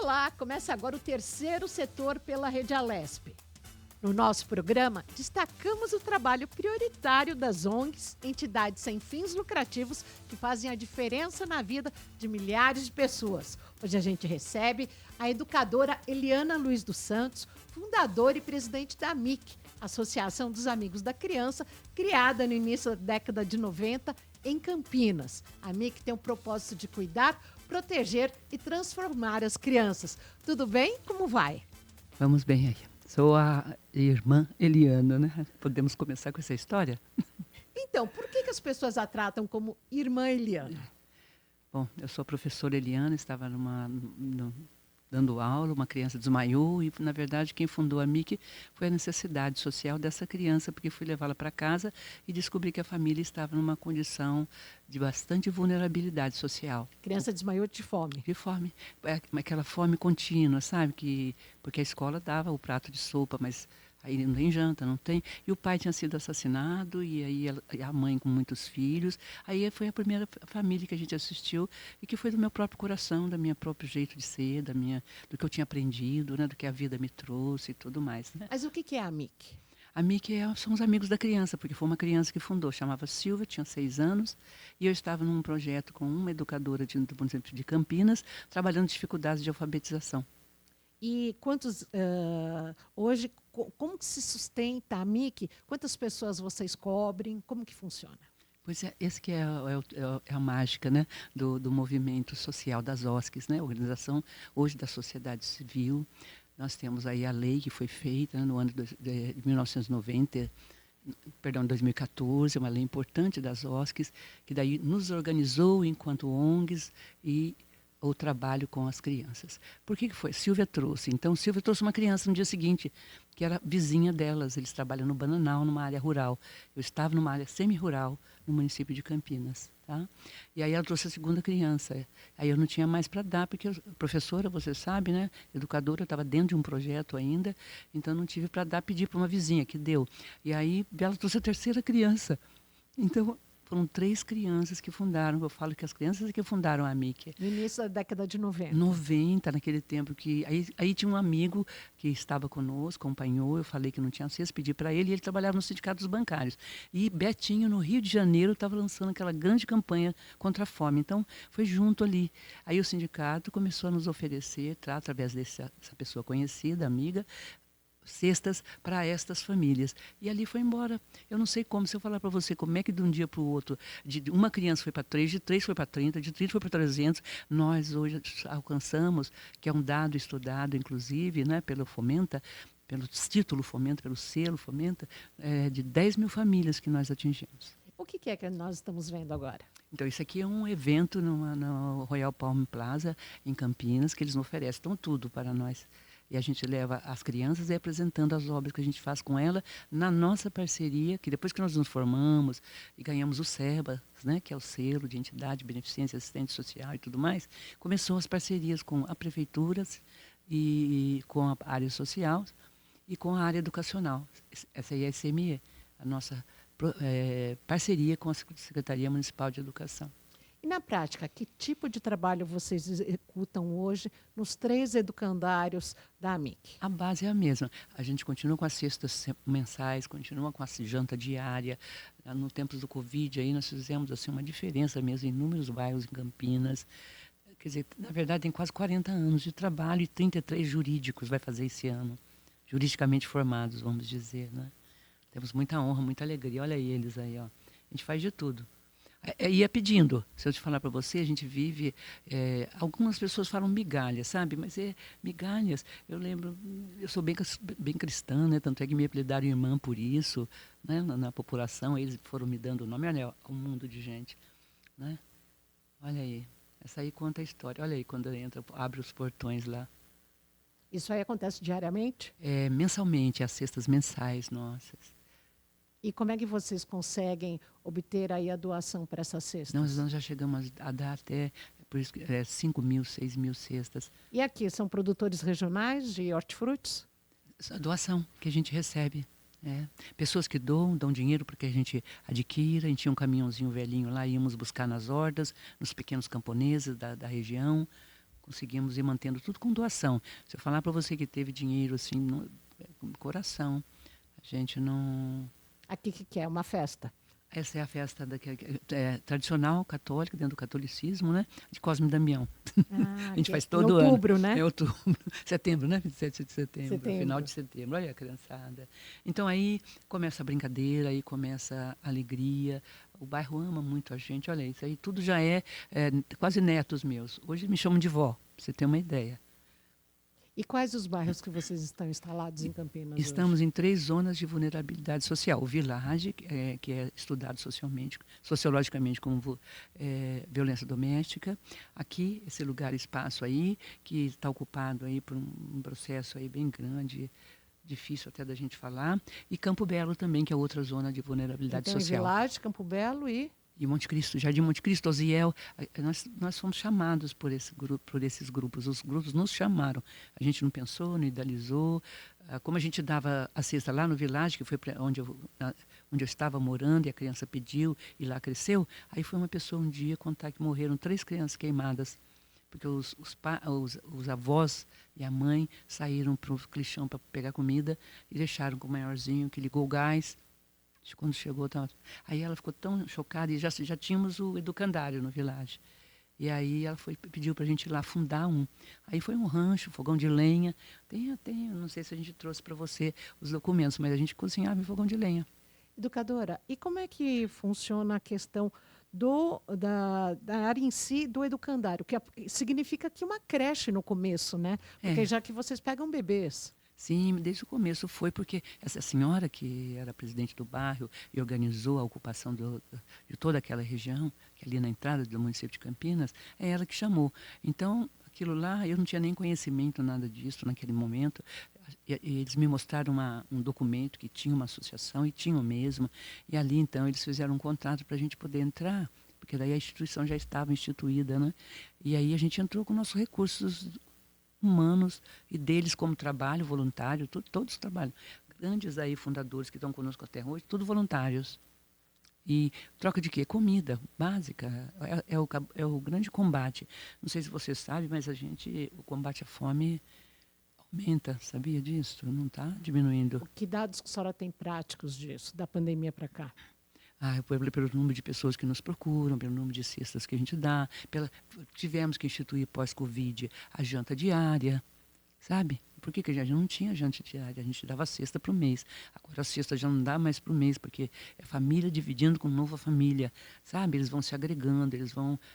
Olá, começa agora o terceiro setor pela Rede Alesp. No nosso programa, destacamos o trabalho prioritário das ONGs, entidades sem fins lucrativos que fazem a diferença na vida de milhares de pessoas. Hoje a gente recebe a educadora Eliana Luiz dos Santos, fundadora e presidente da AMIC, Associação dos Amigos da Criança, criada no início da década de 90 em Campinas. A AMIC tem o propósito de cuidar, proteger e transformar as crianças. Tudo bem? Como vai? Vamos bem aí. Sou a irmã Eliana, né? Podemos começar com essa história? Então, por que as pessoas a tratam como irmã Eliana? Bom, eu sou a professora Eliana, estava dando aula, uma criança desmaiou e, na verdade, quem fundou a MIC foi a necessidade social dessa criança, porque fui levá-la para casa e descobri que a família estava numa condição de bastante vulnerabilidade social. A criança desmaiou de fome. De fome, aquela fome contínua, sabe? Porque a escola dava o prato de sopa, mas aí não tem janta, não tem. E o pai tinha sido assassinado, e aí a mãe com muitos filhos. Aí foi a primeira família que a gente assistiu e que foi do meu próprio coração, do meu próprio jeito de ser, do que eu tinha aprendido, né? Do que a vida me trouxe e tudo mais. Né? Mas o que é a AMIC? A MIC são os amigos da criança, porque foi uma criança que fundou, chamava Silvia, tinha 6 anos, e eu estava num projeto com uma educadora do município de Campinas, trabalhando dificuldades de alfabetização. E hoje, como que se sustenta a AMIC? Quantas pessoas vocês cobrem? Como que funciona? Pois é, esse que é a mágica, né, do movimento social das OSCs, né, Organização hoje da Sociedade Civil. Nós temos aí a lei que foi feita, né, no ano de 1990, perdão, 2014, uma lei importante das OSCs, que daí nos organizou enquanto ONGs e o trabalho com as crianças. Por que foi? Silvia trouxe. Então, Silvia trouxe uma criança no dia seguinte, que era vizinha delas. Eles trabalham no Bananal, numa área rural. Eu estava numa área semi-rural, no município de Campinas. Tá? E aí ela trouxe a segunda criança. Aí eu não tinha mais para dar, porque professora, você sabe, né? Educadora, estava dentro de um projeto ainda, então não tive para dar, pedi para uma vizinha, que deu. E aí ela trouxe a terceira criança. Então, foram 3 crianças que fundaram, eu falo que as crianças que fundaram a AMIC. No início da década de 90. 90, naquele tempo que... Aí tinha um amigo que estava conosco, acompanhou, eu falei que não tinha acesso, pedi para ele, e ele trabalhava no Sindicato dos Bancários. E Betinho, no Rio de Janeiro, estava lançando aquela grande campanha contra a fome. Então, foi junto ali. Aí o sindicato começou a nos oferecer, através dessa pessoa conhecida, amiga, cestas para estas famílias. E ali foi embora. Eu não sei como, se eu falar para você como é que de um dia para o outro, de uma criança foi para 3, de 3 foi para 30, de 30 foi para 300, nós hoje alcançamos, que é um dado estudado, inclusive, né, pelo Fomenta, pelo título Fomenta, pelo selo Fomenta, de 10 mil famílias que nós atingimos. O que é que nós estamos vendo agora? Então, isso aqui é um evento no Royal Palm Plaza, em Campinas, que eles oferecem tudo para nós. E a gente leva as crianças e apresentando as obras que a gente faz com ela na nossa parceria, que depois que nós nos formamos e ganhamos o SEBA, né, que é o selo de entidade, beneficência, assistente social e tudo mais, começou as parcerias com a prefeitura e com a área social e com a área educacional. Essa aí é a SME, a nossa parceria com a Secretaria Municipal de Educação. E na prática, que tipo de trabalho vocês executam hoje nos 3 educandários da AMIC? A base é a mesma. A gente continua com as cestas mensais, continua com a janta diária. No tempo do Covid, aí nós fizemos assim, uma diferença mesmo em inúmeros bairros em Campinas. Quer dizer, na verdade, tem quase 40 anos de trabalho e 33 jurídicos vai fazer esse ano. Juridicamente formados, vamos dizer, né? Temos muita honra, muita alegria. Olha eles aí, ó. A gente faz de tudo. Ia pedindo, se eu te falar para você, a gente vive, algumas pessoas falam migalhas, sabe? Mas migalhas, eu lembro, eu sou bem cristã, né? Tanto é que me apelidaram irmã por isso, né? Na população, eles foram me dando o nome, olha, um mundo de gente, né? Olha aí, essa aí conta a história, olha aí, quando entra, abre os portões lá. Isso aí acontece diariamente? Mensalmente, as cestas mensais nossas. E como é que vocês conseguem obter aí a doação para essas cestas? Nós já chegamos a dar até, por isso, 5 mil, 6 mil cestas. E aqui, são produtores regionais de hortifrutis? A doação que a gente recebe. Pessoas que dão dinheiro para que a gente adquira. A gente tinha um caminhãozinho velhinho lá, íamos buscar nas hordas, nos pequenos camponeses da região. conseguimos ir mantendo tudo com doação. Se eu falar para você que teve dinheiro assim, com coração, a gente não... Aqui que é uma festa. Essa é a festa tradicional católica, dentro do catolicismo, né? De Cosme e Damião. A gente faz todo ano. Em outubro, né? É outubro. Setembro, né? 27 de setembro. Final de Setembro. setembro. Olha a criançada. Então aí começa a brincadeira, aí começa a alegria. O bairro ama muito a gente. Olha, isso aí tudo já é quase netos meus. Hoje me chamam de vó, para você ter uma ideia. E quais os bairros que vocês estão instalados em Campinas Estamos hoje? em 3 zonas de vulnerabilidade social. O Village, que é estudado sociologicamente como violência doméstica. Aqui, esse lugar, espaço aí, que está ocupado aí por um processo aí bem grande, difícil até da gente falar. E Campo Belo também, que é outra zona de vulnerabilidade Então, em social. Village, Campo Belo e... E Monte Cristo, Jardim Monte Cristo, Osiel, nós fomos chamados por esses grupos. Os grupos nos chamaram. A gente não pensou, não idealizou. Como a gente dava a cesta lá no Village, que foi onde eu estava morando, e a criança pediu, e lá cresceu, aí foi uma pessoa um dia contar que morreram 3 crianças queimadas, porque os avós e a mãe saíram para o clichão para pegar comida e deixaram com o maiorzinho, que ligou o gás. Quando chegou, aí ela ficou tão chocada, e já tínhamos o educandário no Village. E aí ela pediu para a gente ir lá fundar um. Aí foi um rancho, fogão de lenha. Não sei se a gente trouxe para você os documentos, mas a gente cozinhava em fogão de lenha. Educadora, e como é que funciona a questão da área em si do educandário? Que significa que uma creche no começo, né? Porque já que vocês pegam bebês. Sim, desde o começo foi porque essa senhora que era presidente do bairro e organizou a ocupação de toda aquela região, que é ali na entrada do município de Campinas, é ela que chamou. Então, aquilo lá, eu não tinha nem conhecimento nada disso naquele momento. E eles me mostraram um documento que tinha uma associação, e tinham mesmo. E ali, então, eles fizeram um contrato para a gente poder entrar, porque daí a instituição já estava instituída, né? E aí a gente entrou com nossos recursos humanos e deles como trabalho voluntário, todos trabalham. Grandes aí fundadores que estão conosco até hoje, tudo voluntários. E troca de quê? Comida básica. É o grande combate. Não sei se você sabe, mas o combate à fome aumenta, sabia disso? Não está diminuindo. Que dados que a senhora tem práticos disso, da pandemia para cá? Pelo número de pessoas que nos procuram, pelo número de cestas que a gente dá. Tivemos que instituir pós-Covid a janta diária, sabe? Por que a gente não tinha janta diária? A gente dava cesta para o mês. Agora a cesta já não dá mais para o mês, porque é família dividindo com nova família, sabe? Eles vão se agregando,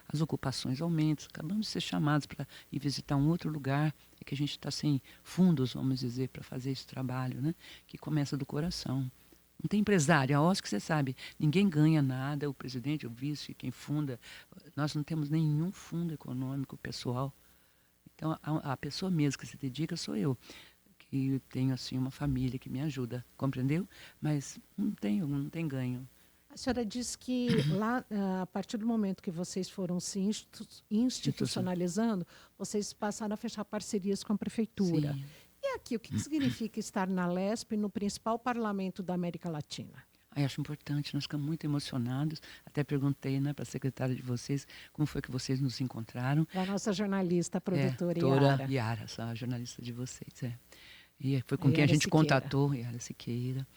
as ocupações aumentam. Acabamos de ser chamados para ir visitar um outro lugar, que a gente está sem fundos, vamos dizer, para fazer esse trabalho, né? Que começa do coração. Não tem empresário, a OSC, você sabe, ninguém ganha nada, o presidente, o vice, quem funda, nós não temos nenhum fundo econômico pessoal. Então, a pessoa mesmo que se dedica sou eu, que tenho assim uma família que me ajuda, compreendeu? Mas não tem ganho. A senhora disse que lá, a partir do momento que vocês foram se institucionalizando, vocês passaram a fechar parcerias com a prefeitura. Sim. E aqui, o que significa estar na LESP, no principal parlamento da América Latina? Eu acho importante, nós ficamos muito emocionados. Até perguntei, né, para a secretária de vocês como foi que vocês nos encontraram. A nossa jornalista, a produtora Yara, a jornalista de vocês. E foi com quem a Yara gente Siqueira. contatou, Yara Siqueira.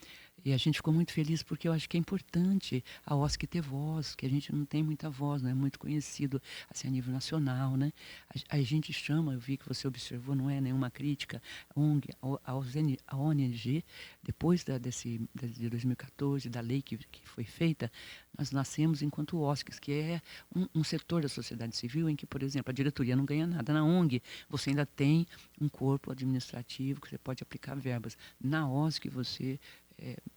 E a gente ficou muito feliz porque eu acho que é importante a OSC ter voz, que a gente não tem muita voz, não é muito conhecido assim, a nível nacional, né? A gente chama, eu vi que você observou, não é nenhuma crítica, a ONG, depois de 2014, da lei que foi feita, nós nascemos enquanto OSCs, que é um setor da sociedade civil em que, por exemplo, a diretoria não ganha nada. Na ONG, você ainda tem um corpo administrativo que você pode aplicar verbas. Na OSC, você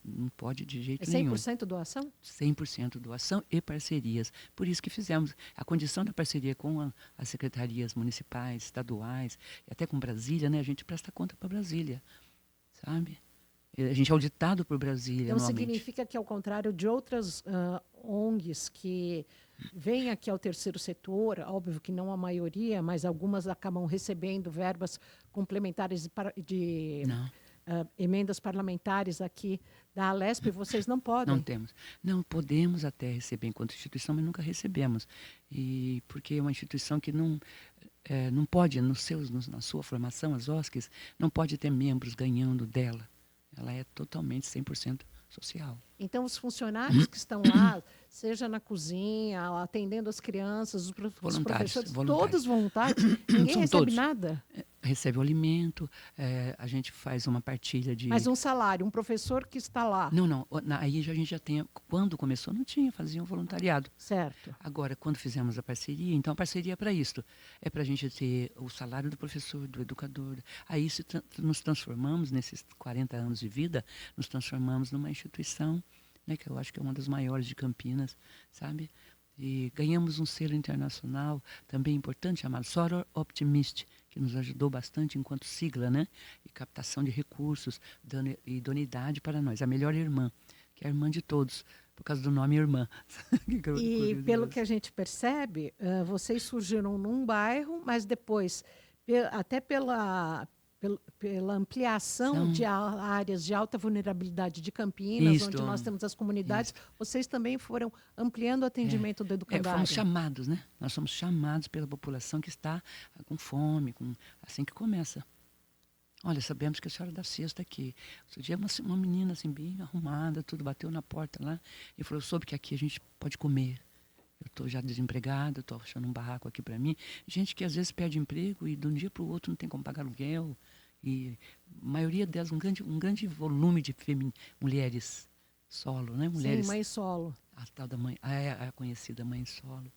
não pode de jeito nenhum. 100% doação? 100% doação e parcerias. Por isso que fizemos a condição da parceria com as secretarias municipais, estaduais, e até com Brasília, né? A gente presta conta para Brasília, sabe? A gente é auditado por Brasília, Então, anualmente. significa que, ao contrário de outras ONGs que vêm aqui ao terceiro setor, óbvio que não a maioria, mas algumas acabam recebendo verbas complementares de emendas parlamentares aqui da Alesp, vocês não podem? Não temos. Não, podemos até receber enquanto instituição, mas nunca recebemos. Porque é uma instituição que não... não pode, na sua formação, as OSCs, não pode ter membros ganhando dela. Ela é totalmente 100% social. Então, os funcionários que estão lá, seja na cozinha, atendendo as crianças, os professores, todos voluntários, ninguém São recebe todos. nada? Recebe o alimento, a gente faz uma partilha de... Mas um salário, um professor que está lá. Não. Aí a gente já tem... Quando começou, não tinha, fazia um voluntariado. Certo. Agora, quando fizemos a parceria, então a parceria é para isso. É para a gente ter o salário do professor, do educador. Aí nos transformamos, nesses 40 anos de vida, nos transformamos numa instituição, né, que eu acho que é uma das maiores de Campinas, sabe? E ganhamos um selo internacional, também importante, chamado Soror Optimist, que nos ajudou bastante enquanto sigla, né? E captação de recursos, dando idoneidade para nós. A melhor irmã, que é a irmã de todos, por causa do nome irmã. E pelo que a gente percebe, vocês surgiram num bairro, mas depois, até pela ampliação de áreas de alta vulnerabilidade de Campinas, onde nós temos as comunidades, vocês também foram ampliando o atendimento do educandário. Fomos chamados, né? Nós somos chamados pela população que está com fome, assim que começa. Olha, sabemos que a senhora dá cesta aqui. Outro dia uma menina assim, bem arrumada, tudo, bateu na porta lá e falou, soube que aqui a gente pode comer. Eu estou já desempregada, estou achando um barraco aqui para mim. Gente que às vezes perde emprego e de um dia para o outro não tem como pagar aluguel. E a maioria delas, um grande volume de mulheres solo, né? Mulheres, sim, mãe solo. A tal da mãe, a conhecida mãe solo.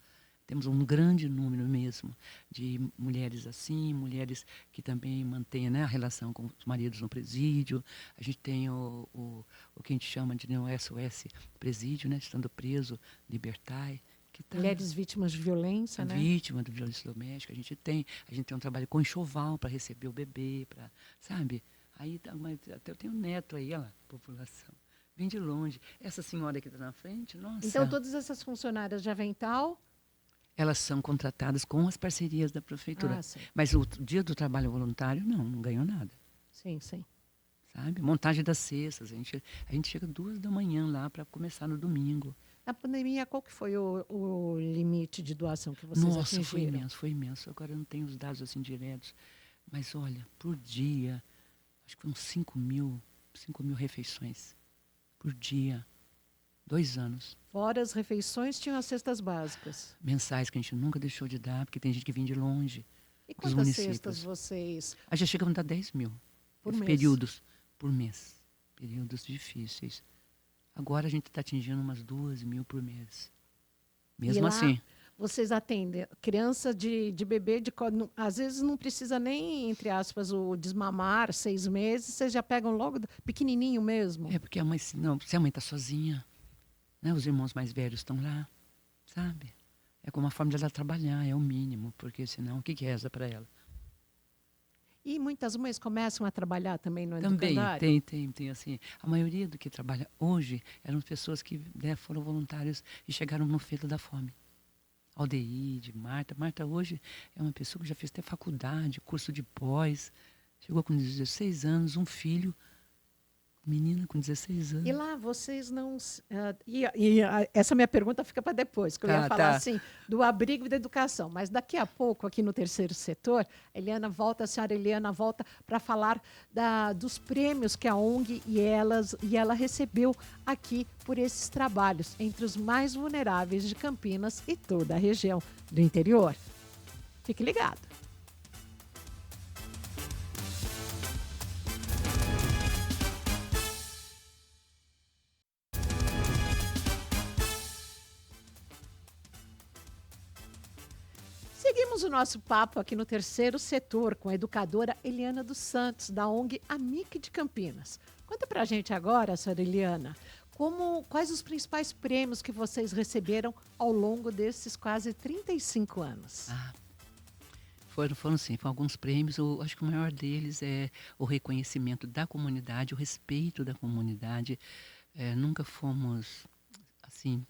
Temos um grande número mesmo de mulheres assim, mulheres que também mantêm, né, a relação com os maridos no presídio. A gente tem o que a gente chama de SOS presídio, né, estando preso, libertai. Mulheres vítimas de violência, né? Vítima de violência doméstica. A gente tem um trabalho com enxoval para receber o bebê, sabe? Aí até eu tenho um neto aí, olha lá, população. Vem de longe. Essa senhora que está na frente, nossa. Então, todas essas funcionárias de Avental... Elas são contratadas com as parcerias da prefeitura. Mas o dia do trabalho voluntário, não ganhou nada. Sim, sim. Sabe? Montagem das cestas. A gente chega 2h lá para começar no domingo. Na pandemia, qual que foi o limite de doação que vocês atingiram? Nossa, foi imenso. Agora eu não tenho os dados assim diretos. Mas olha, por dia, acho que foram 5 mil refeições. Por dia. 2 anos. Fora as refeições, tinham as cestas básicas. Mensais que a gente nunca deixou de dar, porque tem gente que vem de longe. E quantas cestas vocês... Já chegamos a dar 10 mil. Por mês? Períodos por mês. Períodos difíceis. Agora a gente está atingindo umas 2 mil por mês. Mesmo assim. Vocês atendem criança de bebê, às vezes não precisa nem, entre aspas, o desmamar, 6 meses, vocês já pegam logo pequenininho mesmo? É porque se a mãe está sozinha, né, os irmãos mais velhos estão lá, sabe? É como uma forma de ela trabalhar, é o mínimo, porque senão o que resta para ela? E muitas mães começam a trabalhar também no educandário? Também tem assim. A maioria do que trabalha hoje eram pessoas que foram voluntários e chegaram no feito da fome. Aldeide, Marta. Marta hoje é uma pessoa que já fez até faculdade, curso de pós. Chegou com 16 anos, um filho, menina com 16 anos. E lá vocês não... essa minha pergunta fica para depois, que eu ia falar assim, do abrigo e da educação. Mas daqui a pouco, aqui no terceiro setor, a senhora Eliana volta para falar dos prêmios que a ONG e ela recebeu aqui por esses trabalhos, entre os mais vulneráveis de Campinas e toda a região do interior. Fique ligado. Seguimos o nosso papo aqui no terceiro setor com a educadora Eliana dos Santos, da ONG Amic de Campinas. Conta pra gente agora, senhora Eliana, quais os principais prêmios que vocês receberam ao longo desses quase 35 anos? Foram sim, foram alguns prêmios. Acho que o maior deles é o reconhecimento da comunidade, o respeito da comunidade. Nunca fomos, assim,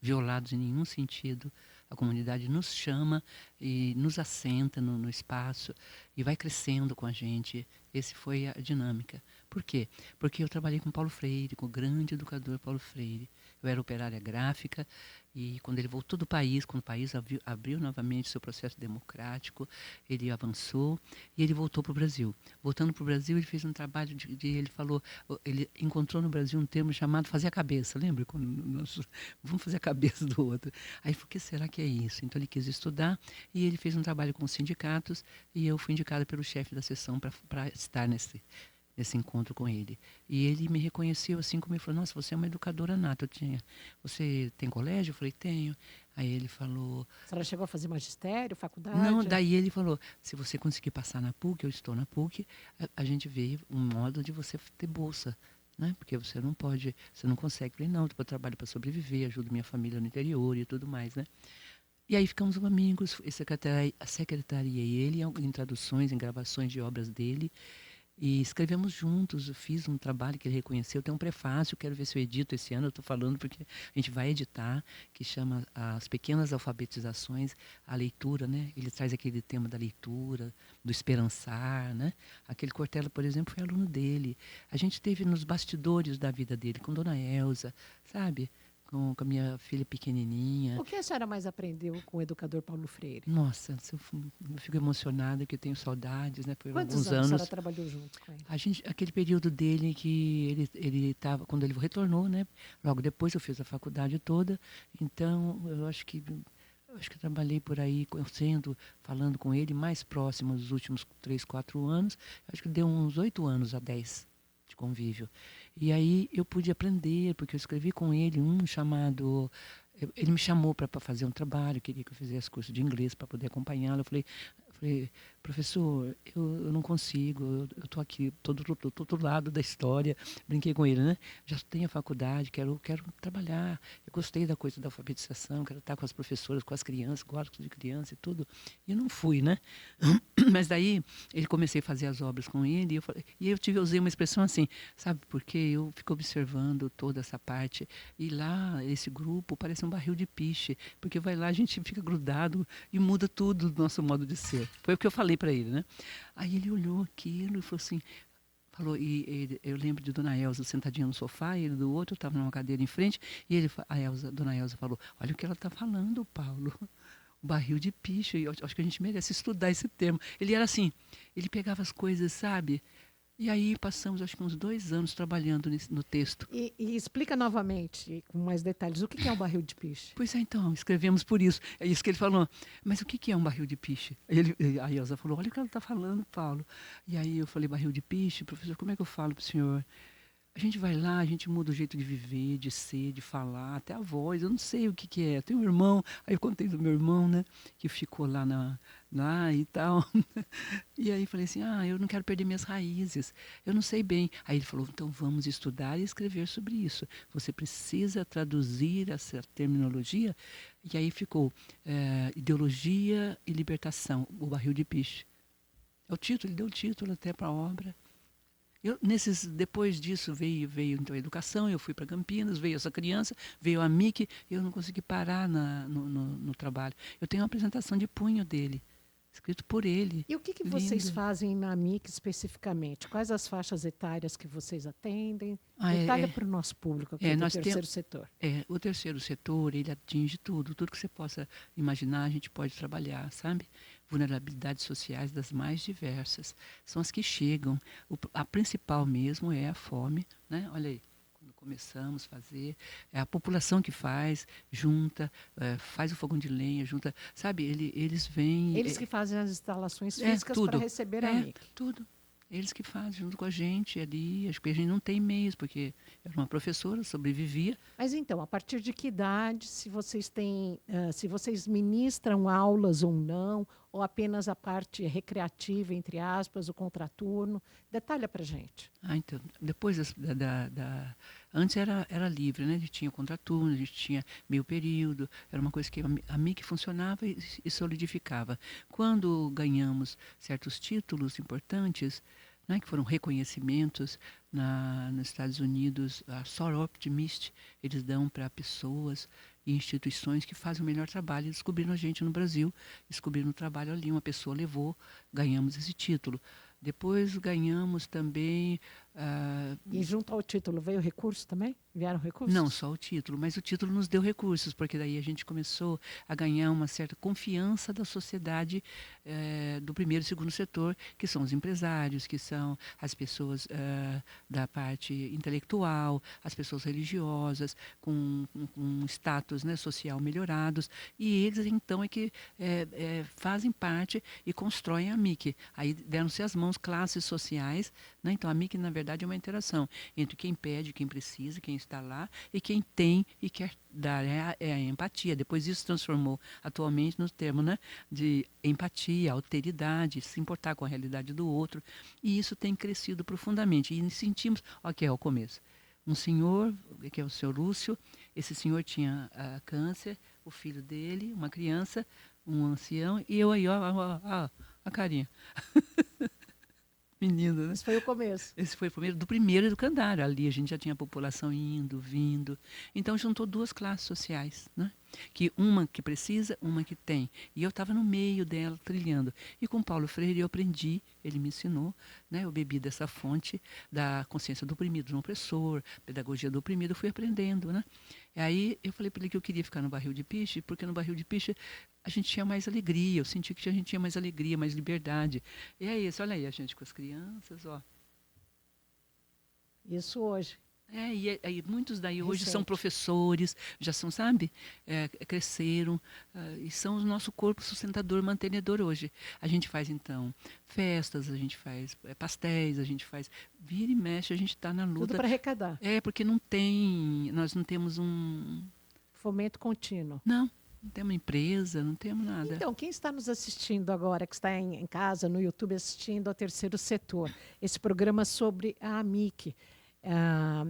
violados em nenhum sentido. A comunidade nos chama e nos assenta no espaço e vai crescendo com a gente. Essa foi a dinâmica. Por quê? Porque eu trabalhei com Paulo Freire, com o grande educador Paulo Freire. Eu era operária gráfica e quando ele voltou do país, quando o país abriu novamente seu processo democrático, ele avançou e ele voltou para o Brasil. Voltando para o Brasil, ele fez um trabalho ele falou, ele encontrou no Brasil um termo chamado fazer a cabeça, lembra? Quando vamos fazer a cabeça do outro. Aí falou, o que será que é isso? Então ele quis estudar e ele fez um trabalho com os sindicatos e eu fui indicada pelo chefe da seção para estar nesse encontro com ele. E ele me reconheceu assim como ele falou, nossa, você é uma educadora nata. Você tem colégio? Eu falei, tenho. Aí ele falou... A senhora chegou a fazer magistério, faculdade? Não, daí ele falou, se você conseguir passar na PUC, eu estou na PUC, a gente vê um modo de você ter bolsa. Né? Porque você não pode, você não consegue. Eu falei, não, eu trabalho para sobreviver, ajudo minha família no interior e tudo mais, né? E aí ficamos amigos, a secretaria e ele, em traduções, em gravações de obras dele, e escrevemos juntos. Eu fiz um trabalho que ele reconheceu. Tem um prefácio, quero ver se eu edito esse ano. Eu estou falando porque a gente vai editar, que chama As Pequenas Alfabetizações, a leitura, né? Ele traz aquele tema da leitura, do esperançar, né? Aquele Cortella, por exemplo, foi aluno dele. A gente esteve nos bastidores da vida dele, com Dona Elza, sabe? Com a minha filha pequenininha. O que a senhora mais aprendeu com o educador Paulo Freire? Nossa, eu fico emocionada, que eu tenho saudades, né? Por Quantos alguns anos a anos. senhora trabalhou junto com ele? Aquele período dele que ele estava, quando ele retornou, né? Logo depois eu fiz a faculdade toda, então eu acho que eu trabalhei por aí, falando com ele mais próximo nos últimos 3, 4 anos. Acho que deu uns 8 anos a 10 de convívio. E aí eu pude aprender, porque eu escrevi com ele um chamado... Ele me chamou para fazer um trabalho, queria que eu fizesse curso de inglês para poder acompanhá-lo. Eu falei, professor, eu não consigo, eu estou aqui, estou do outro lado da história. Brinquei com ele, né? Já tenho a faculdade, quero trabalhar. Eu gostei da coisa da alfabetização, quero estar com as professoras, com as crianças, gosto de criança e tudo. E eu não fui, né? Mas daí, comecei a fazer as obras com ele, e eu usei uma expressão assim, sabe por quê? Eu fico observando toda essa parte, e lá, esse grupo parece um barril de piche, porque vai lá, a gente fica grudado e muda tudo do nosso modo de ser. Foi o que eu falei para ele, né? Aí ele olhou aquilo e falou assim, eu lembro de Dona Elza sentadinha no sofá, ele do outro, estava numa cadeira em frente, e Dona Elza falou, olha o que ela está falando, Paulo. O barril de piche, eu acho que a gente merece estudar esse termo. Ele era assim, ele pegava as coisas, sabe? E aí passamos, acho que uns 2 anos trabalhando no texto. E explica novamente, com mais detalhes, o que é um barril de piche? Pois é, então, escrevemos por isso. É isso que ele falou. Mas o que é um barril de piche? A Elza falou, olha o que ela está falando, Paulo. E aí eu falei, barril de piche, professor, como é que eu falo para o senhor? A gente vai lá, a gente muda o jeito de viver, de ser, de falar, até a voz. Eu não sei o que é. Tem um irmão, aí eu contei do meu irmão, né? Que ficou lá e tal. E aí falei assim, eu não quero perder minhas raízes. Eu não sei bem. Aí ele falou, então vamos estudar e escrever sobre isso. Você precisa traduzir essa terminologia. E aí ficou Ideologia e Libertação, o barril de piche. É o título, ele deu o título até para a obra. Depois disso veio então a educação, eu fui para Campinas, veio essa criança, veio a Mickey, eu não consegui parar no trabalho. Eu tenho uma apresentação de punho dele, escrito por ele. E o que vocês fazem na MIC especificamente? Quais as faixas etárias que vocês atendem? Detalhe para o nosso público aqui do terceiro setor. O terceiro setor, ele atinge tudo que você possa imaginar, a gente pode trabalhar, sabe? Vulnerabilidades sociais das mais diversas. São as que chegam. A principal mesmo é a fome, né? Olha aí, quando começamos a fazer, é a população que junta, faz o fogão de lenha, junta, sabe? Eles vêm... Eles que fazem as instalações físicas para receber a MIC. Tudo. Eles que fazem junto com a gente ali. Acho que a gente não tem meios, porque eu era uma professora, sobrevivia. Mas então, a partir de que idade, se vocês ministram aulas ou não, ou apenas a parte recreativa, entre aspas, o contraturno? Detalha para a gente. Então, depois antes era livre, né? A gente tinha contraturno, a gente tinha meio período, era uma coisa que a MIC funcionava e solidificava. Quando ganhamos certos títulos importantes, né, que foram reconhecimentos nos Estados Unidos, a Soar Optimist, eles dão para pessoas e instituições que fazem o melhor trabalho. E descobriram a gente no Brasil, descobriram o trabalho ali, uma pessoa levou, ganhamos esse título. Depois ganhamos também E junto ao título veio recurso também? Vieram recursos? Não, só o título, mas o título nos deu recursos, porque daí a gente começou a ganhar uma certa confiança da sociedade do primeiro e segundo setor, que são os empresários, que são as pessoas da parte intelectual, as pessoas religiosas, com status, né, social melhorados, e eles então é que fazem parte e constroem a MIC. Aí deram-se as mãos classes sociais, né? Então a MIC, na verdade, é uma interação entre quem pede, quem precisa, quem está lá, e quem tem e quer dar, é a empatia. Depois isso se transformou atualmente no termo, né, de empatia, alteridade, se importar com a realidade do outro, e isso tem crescido profundamente, e sentimos, aqui é o começo, um senhor, que é o senhor Lúcio, esse senhor tinha câncer, o filho dele, uma criança, um ancião, e eu aí, ó a carinha. Menino, né? Esse foi o começo. Esse foi o primeiro, do primeiro educandário. Ali a gente já tinha a população indo, vindo. Então juntou duas classes sociais, né? Que uma que precisa, uma que tem. E eu estava no meio dela, trilhando. E com Paulo Freire eu aprendi, ele me ensinou, né? Eu bebi dessa fonte da consciência do oprimido, do opressor, pedagogia do oprimido, eu fui aprendendo, né? E aí eu falei para ele que eu queria ficar no barril de piche, porque no barril de piche a gente tinha mais alegria, eu senti que a gente tinha mais alegria, mais liberdade. E é isso, olha aí a gente com as crianças, ó. Isso hoje. E muitos daí hoje Recente. são professores, já são, sabe, cresceram, e são o nosso corpo sustentador, mantenedor hoje. A gente faz, então, festas, a gente faz pastéis, a gente faz... Vira e mexe, a gente está na luta. Tudo para arrecadar. Porque nós não temos um... Fomento contínuo. Não temos empresa, não temos nada. Então, quem está nos assistindo agora, que está em casa, no YouTube, assistindo ao Terceiro Setor, esse programa sobre a AMIC,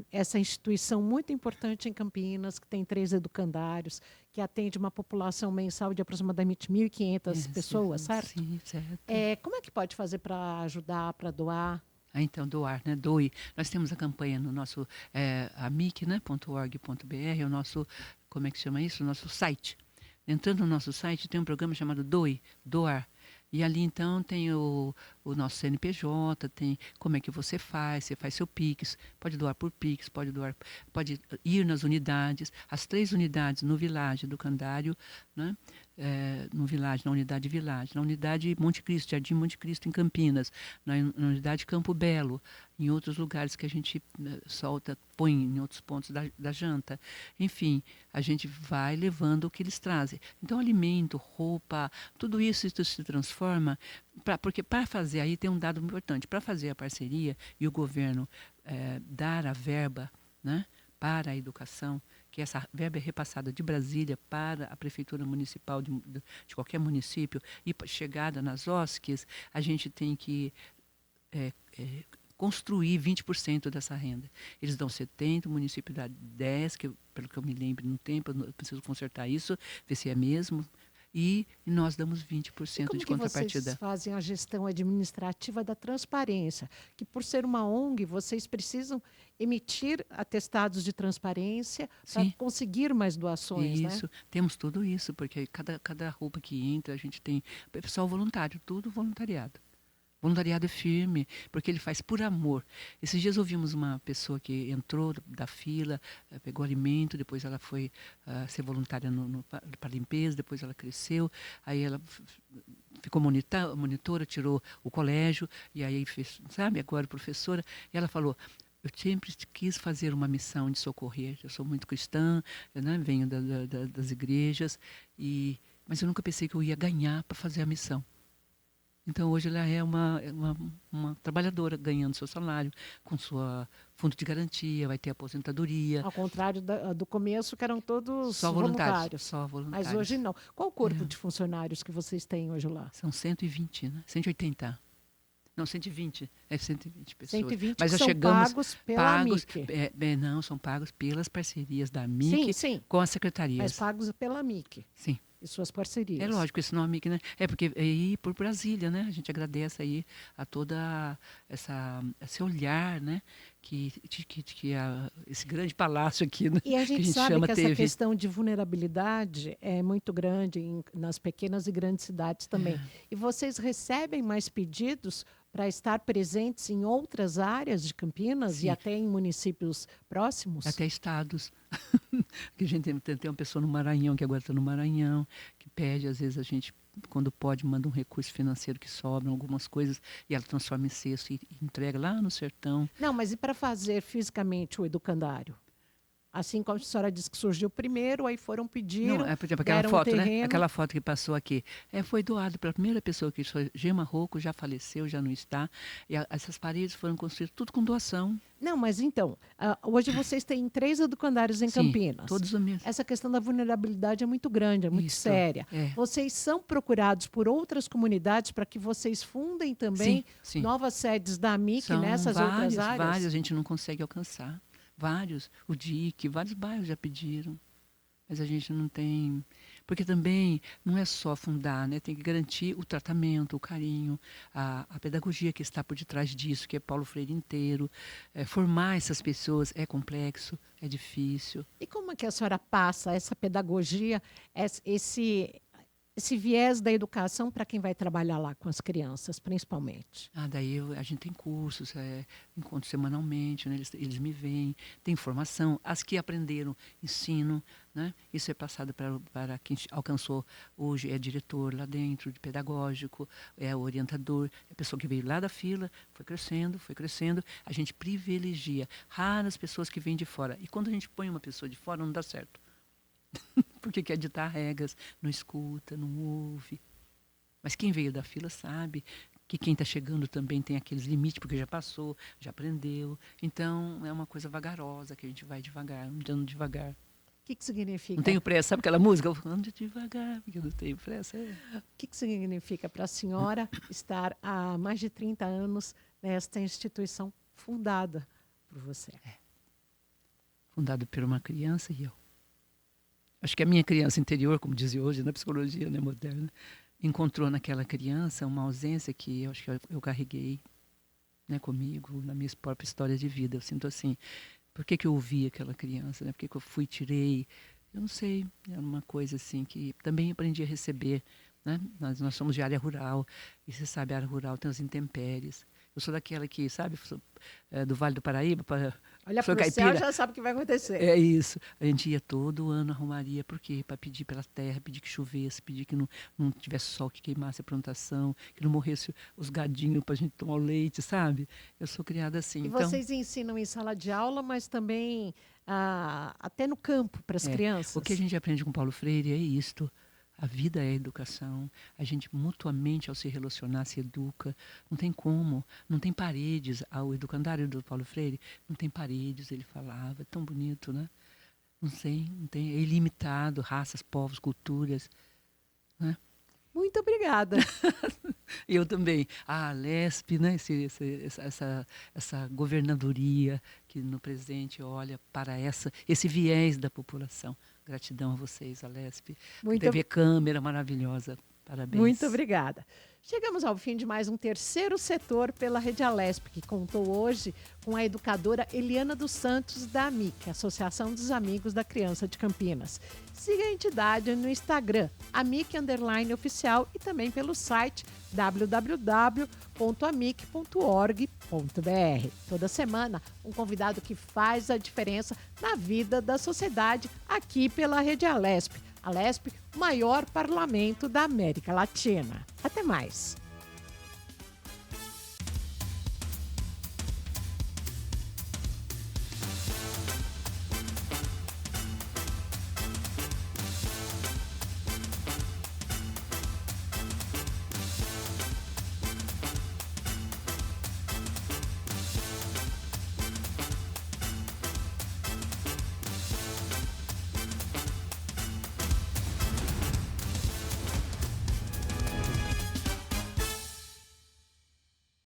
essa instituição muito importante em Campinas, que tem 3 educandários, que atende uma população mensal de aproximadamente 1.500 pessoas, certo? Sim, certo. Como é que pode fazer para ajudar, para doar? Então, doar, né? Doe. Nós temos a campanha no nosso amic, né? .org.br, é o nosso, como é que chama isso? O nosso site. Entrando no nosso site, tem um programa chamado Doe, Doar. E ali, então, tem o nosso CNPJ, tem como é que você faz seu Pix, pode doar por Pix, pode ir nas unidades, as 3 unidades no Village do Candário, né? No Village, na unidade Village, na unidade Monte Cristo, Jardim Monte Cristo, em Campinas, na unidade Campo Belo, em outros lugares que a gente põe em outros pontos da janta. Enfim, a gente vai levando o que eles trazem. Então, alimento, roupa, tudo isso se transforma, porque para fazer, aí tem um dado importante, para fazer a parceria e o governo dar a verba, né, para a educação, que essa verba é repassada de Brasília para a prefeitura municipal de qualquer município e chegada nas OSCs, a gente tem que construir 20% dessa renda. Eles dão 70%, o município dá 10%, que pelo que eu me lembro no tempo, eu preciso consertar isso, ver se é mesmo, e nós damos 20% de contrapartida. Vocês fazem a gestão administrativa da transparência? Que por ser uma ONG, vocês precisam emitir atestados de transparência para conseguir mais doações, isso, né? Temos tudo isso, porque cada roupa que entra, a gente tem pessoal voluntário, tudo voluntariado. Voluntariado é firme, porque ele faz por amor. Esses dias ouvimos uma pessoa que entrou da fila, pegou alimento, depois ela foi ser voluntária para limpeza, depois ela cresceu, aí ela ficou monitora, tirou o colégio, e aí fez, sabe, agora professora, e ela falou: eu sempre quis fazer uma missão de socorrer, eu sou muito cristã, né, venho das igrejas, mas eu nunca pensei que eu ia ganhar para fazer a missão. Então, hoje ela é uma trabalhadora ganhando seu salário, com sua fundo de garantia, vai ter aposentadoria. Ao contrário do começo, que eram todos só voluntários. Só voluntários. Mas hoje não. Qual o corpo de funcionários que vocês têm hoje lá? São 120, né? 180. Não, 120. 120 pessoas. 120 mas que são pagos pela AMIC. Não, são pagos pelas parcerias da AMIC com as secretarias. Mas pagos pela AMIC. Sim. E suas parcerias. É lógico, esse nome aqui, né? Porque aí por Brasília, né? A gente agradece aí a toda esse olhar, né? Que esse grande palácio aqui, né? E a gente sabe chama que essa teve. questão de vulnerabilidade é muito grande nas pequenas e grandes cidades também. E vocês recebem mais pedidos para estar presentes em outras áreas de Campinas Sim. e até em municípios próximos? Até estados. Que a gente tem uma pessoa no Maranhão, que agora está no Maranhão, que pede, às vezes a gente, quando pode, manda um recurso financeiro que sobra, algumas coisas, e ela transforma em cesto e entrega lá no sertão. Não, mas e para fazer fisicamente o educandário? Assim como a senhora disse que surgiu primeiro, aí foram pediram, Não, por exemplo, aquela deram um foto, né? terreno. Aquela foto que passou aqui. Foi doado para a primeira pessoa que foi Gema Rocco, já faleceu, já não está. E essas paredes foram construídas tudo com doação. Não, mas então, hoje vocês têm 3 educandários em Sim, Campinas. todos os mesmos. Essa questão da vulnerabilidade é muito grande, é muito Isso, séria. é. Vocês são procurados por outras comunidades para que vocês fundem também Sim. novas sedes da AMIC São nessas outras áreas? vários, a gente não consegue alcançar. Vários, o DIC, vários bairros já pediram, mas a gente não tem. Porque também não é só fundar, né? Tem que garantir o tratamento, o carinho, a pedagogia que está por detrás disso, que é Paulo Freire inteiro. Formar essas pessoas é complexo, é difícil. E como é que a senhora passa essa pedagogia, esse viés da educação para quem vai trabalhar lá com as crianças, principalmente? Daí a gente tem cursos, encontros semanalmente, né? Eles me veem, tem formação. As que aprenderam, ensino, né? Isso é passado para quem alcançou hoje, é diretor lá dentro, de pedagógico, é orientador, é a pessoa que veio lá da fila, foi crescendo. A gente privilegia raras pessoas que vêm de fora. E quando a gente põe uma pessoa de fora, não dá certo. Porque quer ditar regras, não escuta, não ouve. Mas quem veio da fila sabe que quem está chegando também tem aqueles limites, porque já passou, já aprendeu. Então, é uma coisa vagarosa, que a gente vai devagar, andando devagar. O que significa? Não tenho pressa, sabe aquela música? Eu ando devagar, porque eu não tenho pressa. O que significa para a senhora estar há mais de 30 anos nesta instituição fundada por você? Fundado por uma criança e eu. Acho que a minha criança interior, como dizia hoje na psicologia, né, moderna, encontrou naquela criança uma ausência que eu acho que eu carreguei, né, comigo, na minha própria história de vida. Eu sinto assim, por que eu ouvi aquela criança? Né? Por que eu fui, tirei? Eu não sei, é uma coisa assim que também aprendi a receber. Né? Nós somos de área rural, e você sabe, a área rural tem as intempéries. Eu sou daquela que, sabe, do Vale do Paraíba, olha sou para o caipira. céu, já sabe o que vai acontecer. É isso. A gente ia todo ano, arrumaria, por quê? Para pedir pela terra, pedir que chovesse, pedir que não tivesse sol que queimasse a plantação, que não morresse os gadinhos para a gente tomar o leite, sabe? Eu sou criada assim. E então, vocês ensinam em sala de aula, mas também até no campo para as crianças? O que a gente aprende com Paulo Freire é isto. A vida é a educação. A gente mutuamente, ao se relacionar, se educa. Não tem como. Não tem paredes. O educandário do Paulo Freire não tem paredes, ele falava. É tão bonito, né? Não tem. É ilimitado. Raças, povos, culturas. Né? Muito obrigada. Eu também. A Lespe, né? Essa governadoria que no presente olha para esse viés da população. Gratidão a vocês, Alesp. TV Câmara maravilhosa. Parabéns. Muito obrigada. Chegamos ao fim de mais um Terceiro Setor pela Rede Alesp, que contou hoje com a educadora Eliana dos Santos, da AMIC, Associação dos Amigos da Criança de Campinas. Siga a entidade no Instagram, amic_oficial, e também pelo site www.amic.org.br. Toda semana, um convidado que faz a diferença na vida da sociedade aqui pela Rede Alesp. Alesp, o maior parlamento da América Latina. Até mais!